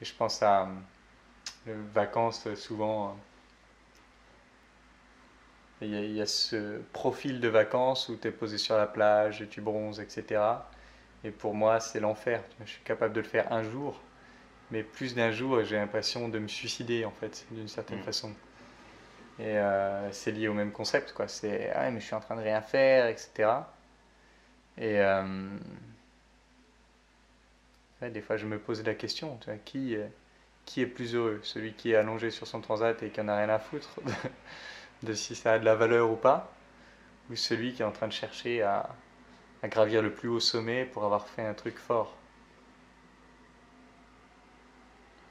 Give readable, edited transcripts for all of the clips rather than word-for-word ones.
Et je pense à les vacances, souvent, il y a ce profil de vacances où tu es posé sur la plage et tu bronzes, etc. Et pour moi, c'est l'enfer. Je suis capable de le faire un jour, mais plus d'un jour, j'ai l'impression de me suicider, en fait, d'une certaine Mm. façon. Et c'est lié au même concept, quoi. C'est, ah ouais, mais je suis en train de rien faire, etc. Et ouais, des fois, je me pose la question, tu vois, qui est plus heureux? Celui qui est allongé sur son transat et qui en a rien à foutre de si ça a de la valeur ou pas? Ou celui qui est en train de chercher à gravir le plus haut sommet pour avoir fait un truc fort?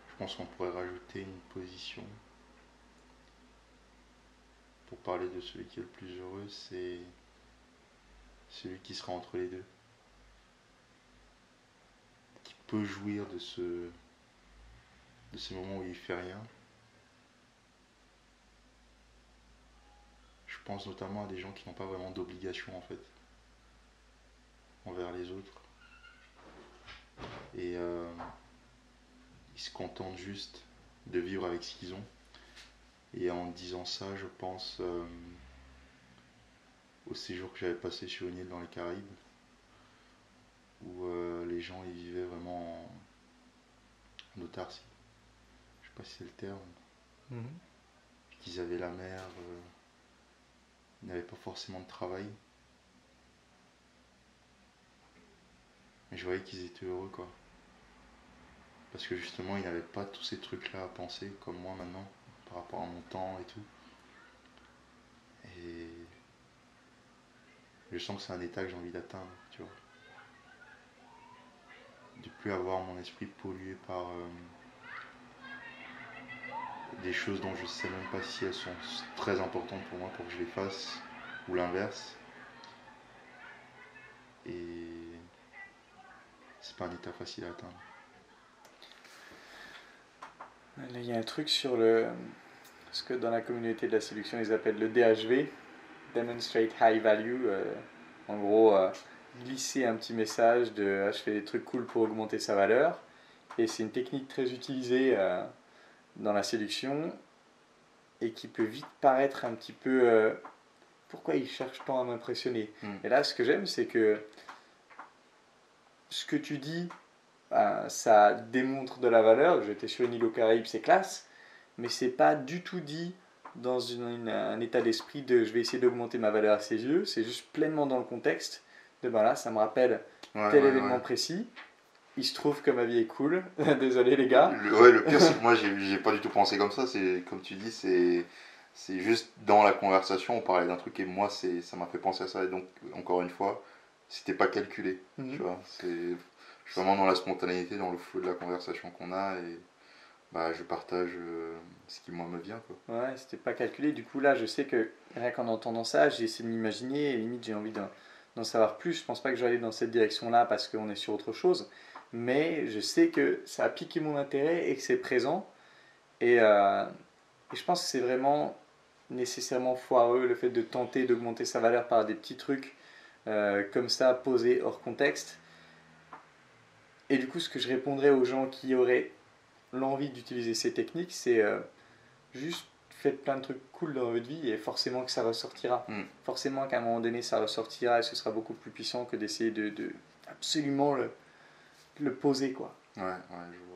Je pense qu'on pourrait rajouter une position pour parler de celui qui est le plus heureux, c'est celui qui sera entre les deux, qui peut jouir de ces moments où il fait rien. Je pense notamment à des gens qui n'ont pas vraiment d'obligation en fait envers les autres et ils se contentent juste de vivre avec ce qu'ils ont. Et en disant ça, je pense au séjour que j'avais passé sur une île dans les Caraïbes où les gens y vivaient vraiment en autarcie. Je sais pas si c'est le terme. Mhm. Qu'ils avaient la mer, ils n'avaient pas forcément de travail. Mais je voyais qu'ils étaient heureux quoi. Parce que justement, ils n'avaient pas tous ces trucs-là à penser, comme moi maintenant, par rapport à mon temps et tout. Et je sens que c'est un état que j'ai envie d'atteindre, tu vois. De plus avoir mon esprit pollué par des choses dont je sais même pas si elles sont très importantes pour moi pour que je les fasse, ou l'inverse. Et c'est pas un état facile à atteindre. Là, il y a un truc sur le, ce que dans la communauté de la séduction ils appellent le DHV, Demonstrate High Value. En gros, glisser un petit message de ah, je fais des trucs cool pour augmenter sa valeur. Et c'est une technique très utilisée dans la séduction et qui peut vite paraître un petit peu pourquoi il cherche tant à m'impressionner. Mm. Et là, ce que j'aime, c'est que ce que tu dis, ça démontre de la valeur. J'étais sur une île aux Caraïbes, c'est classe, mais c'est pas du tout dit dans un état d'esprit de je vais essayer d'augmenter ma valeur à ses yeux. C'est juste pleinement dans le contexte de ben là, ça me rappelle Ouais, tel ouais, ouais. événement précis. Il se trouve que ma vie est cool. Désolé les gars. Ouais, le pire, c'est que moi, j'ai pas du tout pensé comme ça. C'est, comme tu dis, c'est juste dans la conversation, on parlait d'un truc et moi, ça m'a fait penser à ça. Et donc, encore une fois, c'était pas calculé. Tu Mhm. vois, je suis vraiment dans la spontanéité, dans le flot de la conversation qu'on a et bah, je partage ce qui, moi, me vient, quoi. Ouais, c'était pas calculé. Du coup, là, je sais que rien qu'en entendant ça, j'ai essayé de m'imaginer et limite, j'ai envie d'en savoir plus. Je pense pas que je vais aller dans cette direction-là parce qu'on est sur autre chose. Mais je sais que ça a piqué mon intérêt et que c'est présent. Et je pense que c'est vraiment nécessairement foireux le fait de tenter d'augmenter sa valeur par des petits trucs comme ça, posés hors contexte. Et du coup, ce que je répondrais aux gens qui auraient l'envie d'utiliser ces techniques, c'est juste faites plein de trucs cool dans votre vie et forcément que ça ressortira. Mm. Forcément qu'à un moment donné, ça ressortira et ce sera beaucoup plus puissant que d'essayer de absolument le poser, quoi. Ouais, ouais, je vois.